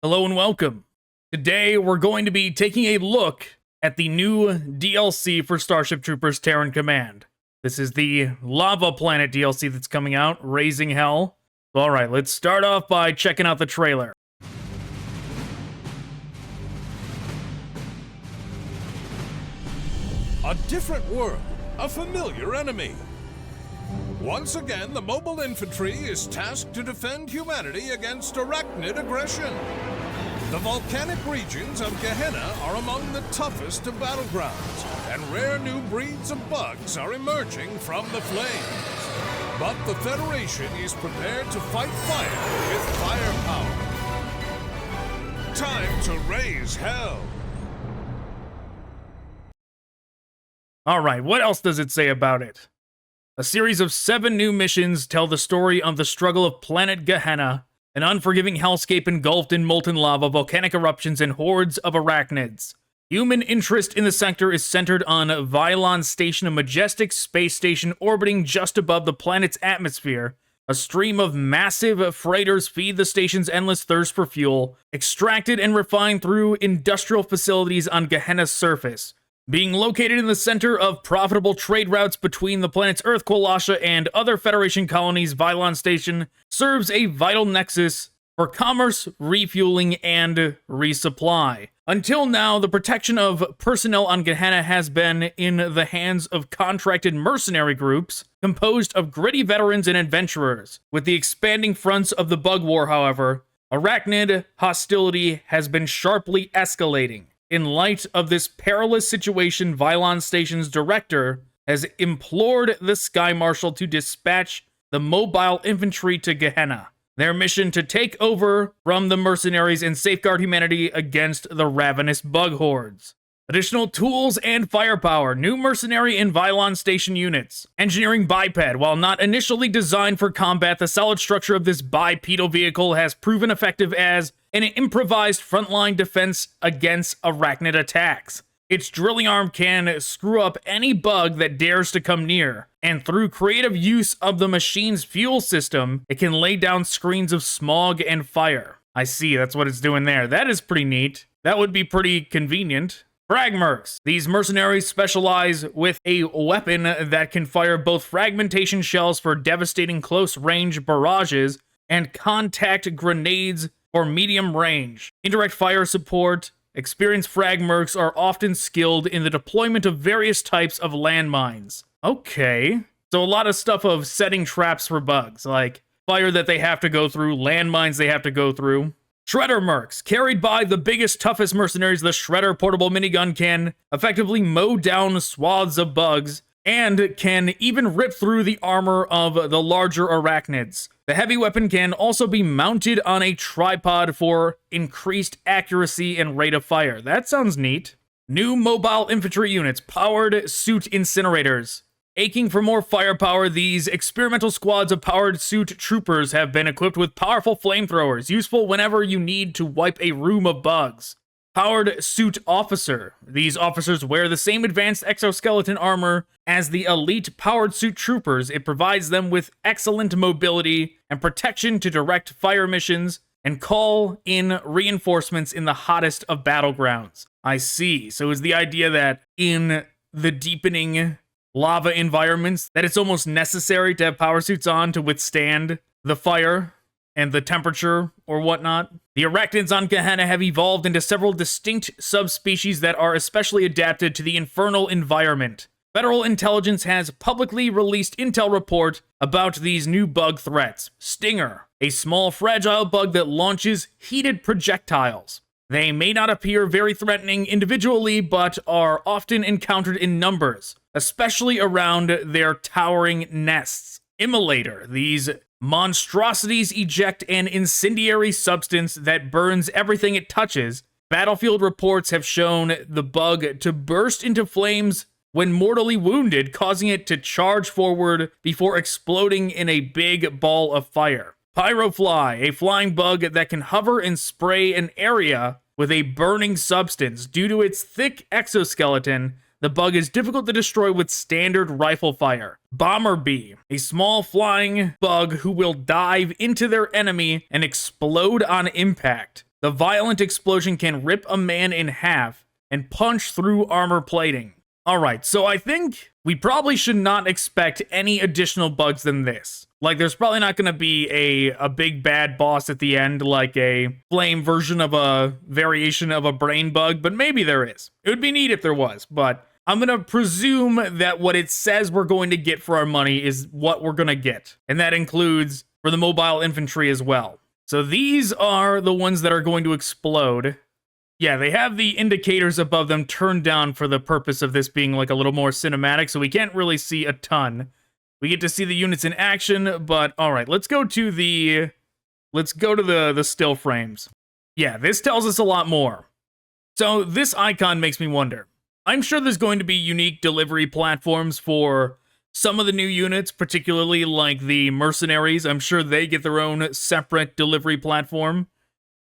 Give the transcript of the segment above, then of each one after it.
Hello and welcome. Today we're going to be taking a look at the new DLC for Starship Troopers Terran Command. This is the Lava Planet DLC that's coming out, Raising Hell. Alright, let's start off by checking out the trailer. A different world, a familiar enemy. Once again, the mobile infantry is tasked to defend humanity against arachnid aggression. The volcanic regions of Gehenna are among the toughest of battlegrounds, and rare new breeds of bugs are emerging from the flames. But the Federation is prepared to fight fire with firepower. Time to raise hell. Alright, what else does it say about it? A series of 7 new missions tell the story of the struggle of planet Gehenna, an unforgiving hellscape engulfed in molten lava, volcanic eruptions, and hordes of arachnids. Human interest in the sector is centered on Vylon Station, a majestic space station orbiting just above the planet's atmosphere. A stream of massive freighters feed the station's endless thirst for fuel, extracted and refined through industrial facilities on Gehenna's surface. Being located in the center of profitable trade routes between the planet's Earth Qualasha and other Federation colonies, Vylon Station serves a vital nexus for commerce, refueling, and resupply. Until now, the protection of personnel on Gehenna has been in the hands of contracted mercenary groups composed of gritty veterans and adventurers. With the expanding fronts of the Bug War, however, arachnid hostility has been sharply escalating. In light of this perilous situation, Vylon Station's director has implored the Sky Marshal to dispatch the mobile infantry to Gehenna. Their mission to take over from the mercenaries and safeguard humanity against the ravenous bug hordes. Additional tools and firepower, new mercenary and Vylon Station units. Engineering biped. While not initially designed for combat, the solid structure of this bipedal vehicle has proven effective as an improvised frontline defense against arachnid attacks. Its drilling arm can screw up any bug that dares to come near, and through creative use of the machine's fuel system, it can lay down screens of smog and fire. I see, that's what it's doing there. That is pretty neat. That would be pretty convenient. Fragmerks. These mercenaries specialize with a weapon that can fire both fragmentation shells for devastating close-range barrages and contact grenades for medium range. Indirect fire support. Experienced fragmerks are often skilled in the deployment of various types of landmines. Okay. So a lot of stuff of setting traps for bugs, like fire that they have to go through, landmines they have to go through. Shredder Mercs. Carried by the biggest, toughest mercenaries, the Shredder portable minigun can effectively mow down swaths of bugs and can even rip through the armor of the larger arachnids. The heavy weapon can also be mounted on a tripod for increased accuracy and rate of fire. That sounds neat. New mobile infantry units, powered suit incinerators. Aching for more firepower, these experimental squads of powered suit troopers have been equipped with powerful flamethrowers, useful whenever you need to wipe a room of bugs. Powered suit officer. These officers wear the same advanced exoskeleton armor as the elite powered suit troopers. It provides them with excellent mobility and protection to direct fire missions and call in reinforcements in the hottest of battlegrounds. I see. So is the idea that in the deepening lava environments, that it's almost necessary to have power suits on to withstand the fire and the temperature or whatnot? The arachnids on Gehenna have evolved into several distinct subspecies that are especially adapted to the infernal environment. Federal intelligence has publicly released intel report about these new bug threats. Stinger, a small fragile bug that launches heated projectiles. They may not appear very threatening individually, but are often encountered in numbers, especially around their towering nests. Immolator. These monstrosities eject an incendiary substance that burns everything it touches. Battlefield reports have shown the bug to burst into flames when mortally wounded, causing it to charge forward before exploding in a big ball of fire. Pyrofly, a flying bug that can hover and spray an area with a burning substance. Due to its thick exoskeleton, the bug is difficult to destroy with standard rifle fire. Bomber Bee, a small flying bug who will dive into their enemy and explode on impact. The violent explosion can rip a man in half and punch through armor plating. Alright, so I think we probably should not expect any additional bugs than this. Like, there's probably not going to be a big bad boss at the end, like a flame version of a variation of a brain bug, but maybe there is. It would be neat if there was, but I'm going to presume that what it says we're going to get for our money is what we're going to get. And that includes for the mobile infantry as well. So these are the ones that are going to explode. Yeah, they have the indicators above them turned down for the purpose of this being like a little more cinematic, so we can't really see a ton. We get to see the units in action, but all right, let's go to the still frames. Yeah, this tells us a lot more. So this icon makes me wonder. I'm sure there's going to be unique delivery platforms for some of the new units, particularly like the mercenaries. I'm sure they get their own separate delivery platform.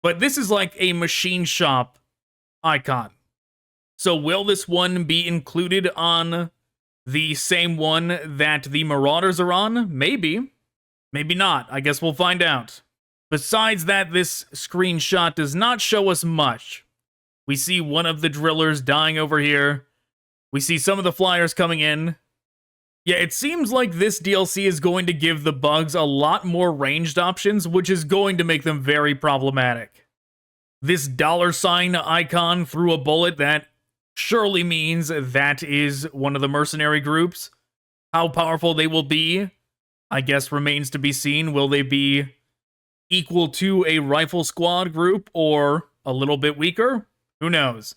But this is like a machine shop icon. So will this one be included on the same one that the Marauders are on? Maybe. Maybe not. I guess we'll find out. Besides that, this screenshot does not show us much. We see one of the drillers dying over here. We see some of the flyers coming in. Yeah, it seems like this DLC is going to give the bugs a lot more ranged options, which is going to make them very problematic. This $ icon through a bullet, that surely means that is one of the mercenary groups. How powerful they will be, I guess, remains to be seen. Will they be equal to a rifle squad group or a little bit weaker? Who knows?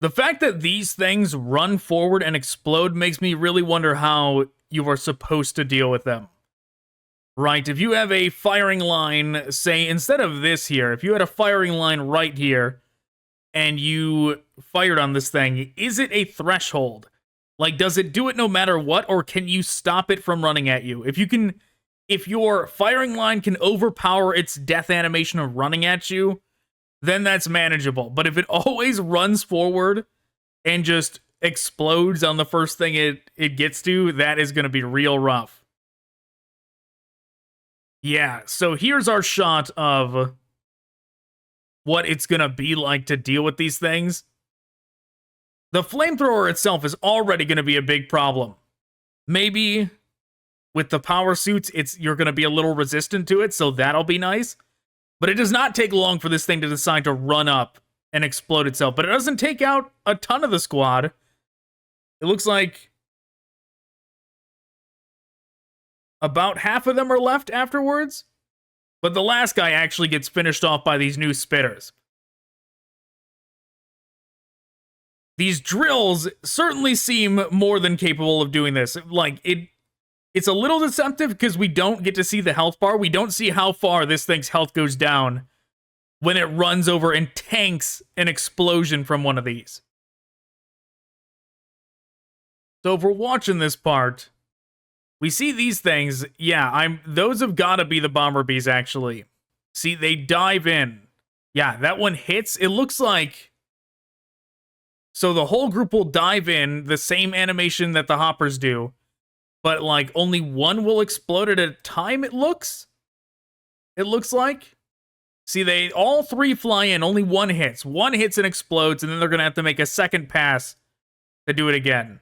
The fact that these things run forward and explode makes me really wonder how you are supposed to deal with them. Right, if you have a firing line, say, instead of this here, if you had a firing line right here, and you fired on this thing, is it a threshold? Like, does it do it no matter what, or can you stop it from running at you? If your firing line can overpower its death animation of running at you, then that's manageable. But if it always runs forward and just explodes on the first thing it gets to, that is going to be real rough. Yeah, so here's our shot of what it's going to be like to deal with these things. The flamethrower itself is already going to be a big problem. Maybe with the power suits, you're going to be a little resistant to it, so that'll be nice. But it does not take long for this thing to decide to run up and explode itself. But it doesn't take out a ton of the squad. It looks like about half of them are left afterwards. But the last guy actually gets finished off by these new spitters. These drills certainly seem more than capable of doing this. Like, it's a little deceptive because we don't get to see the health bar. We don't see how far this thing's health goes down when it runs over and tanks an explosion from one of these. So if we're watching this part, we see these things. Yeah, those have got to be the bomber bees, actually. See, they dive in. Yeah, that one hits. It looks like... So the whole group will dive in, the same animation that the hoppers do. But, like, only one will explode at a time, it looks? It looks like. See, all three fly in, only one hits. One hits and explodes, and then they're going to have to make a second pass to do it again.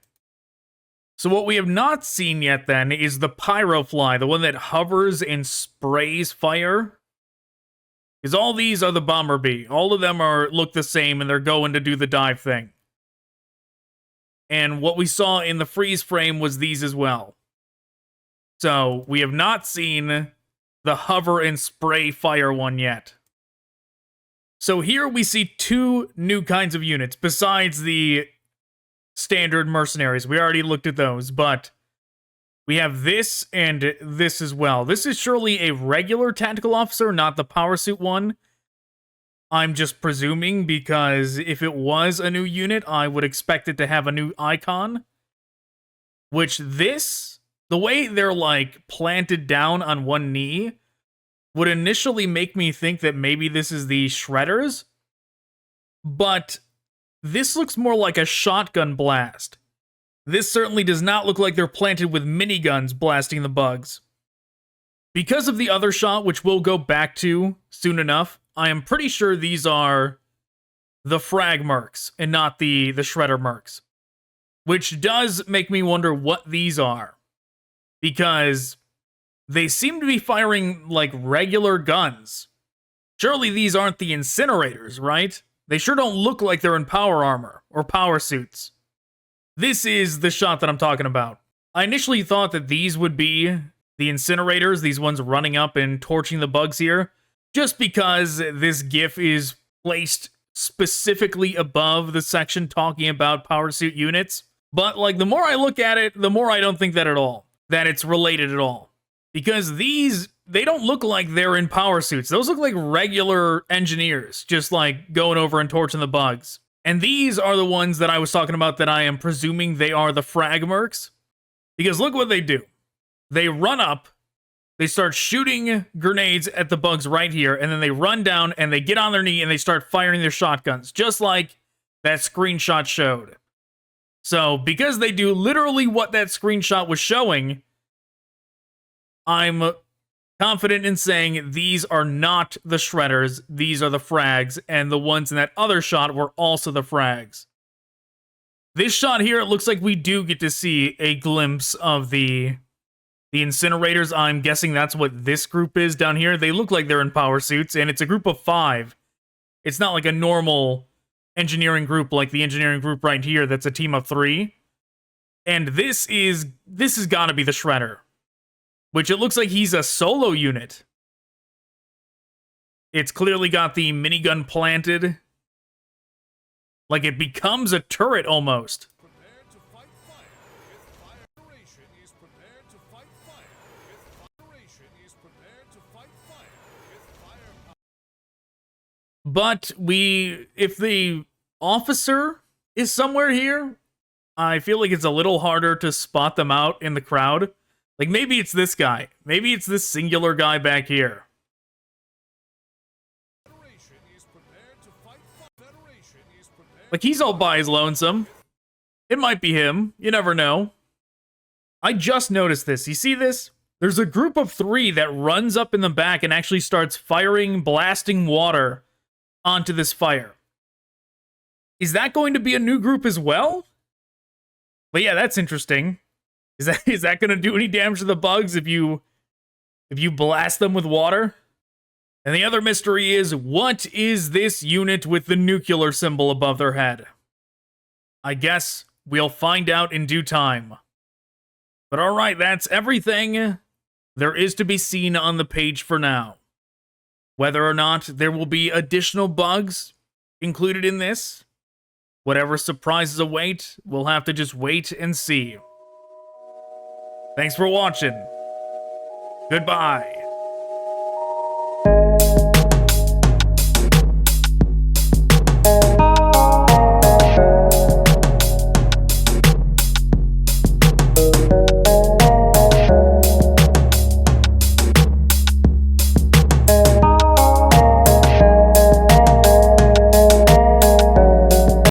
So what we have not seen yet, then, is the pyrofly, the one that hovers and sprays fire. Because all these are the bomber bee. All of them look the same, and they're going to do the dive thing. And what we saw in the freeze frame was these as well. So, we have not seen the hover and spray fire one yet. So here we see two new kinds of units, besides the standard mercenaries. We already looked at those, but we have this and this as well. This is surely a regular tactical officer, not the power suit one. I'm just presuming, because if it was a new unit, I would expect it to have a new icon. Which the way they're, like, planted down on one knee, would initially make me think that maybe this is the Shredders. But this looks more like a shotgun blast. This certainly does not look like they're planted with miniguns blasting the bugs. Because of the other shot, which we'll go back to soon enough, I am pretty sure these are the frag mercs and not the shredder mercs. Which does make me wonder what these are. Because they seem to be firing like regular guns. Surely these aren't the incinerators, right? They sure don't look like they're in power armor or power suits. This is the shot that I'm talking about. I initially thought that these would be the incinerators, these ones running up and torching the bugs here, just because this GIF is placed specifically above the section talking about power suit units. But like the more I look at it, the more I don't think that at all, that it's related at all. Because these, they don't look like they're in power suits. Those look like regular engineers, just like going over and torching the bugs. And these are the ones that I was talking about that I am presuming they are the frag mercs. Because look what they do. They run up, they start shooting grenades at the bugs right here, and then they run down and they get on their knee and they start firing their shotguns, just like that screenshot showed. So, because they do literally what that screenshot was showing, I'm confident in saying these are not the shredders, these are the frags, and the ones in that other shot were also the frags. This shot here, it looks like we do get to see a glimpse of the incinerators. I'm guessing that's what this group is down here. They look like they're in power suits, and it's a group of 5. It's not like a normal engineering group like the engineering group right here that's a team of 3. And this has got to be the shredder, which it looks like he's a solo unit. It's clearly got the minigun planted. Like it becomes a turret almost. But if the officer is somewhere here, I feel like it's a little harder to spot them out in the crowd. Like maybe it's this guy. Maybe it's this singular guy back here. Like he's all by his lonesome. It might be him. You never know. I just noticed this. You see this? There's a group of 3 that runs up in the back and actually starts firing, blasting water onto this fire. Is that going to be a new group as well? But yeah, that's interesting. Is that going to do any damage to the bugs if you blast them with water? And the other mystery is, what is this unit with the nuclear symbol above their head? I guess we'll find out in due time. But alright, that's everything there is to be seen on the page for now. Whether or not there will be additional bugs included in this, whatever surprises await, we'll have to just wait and see. Thanks for watching. Goodbye.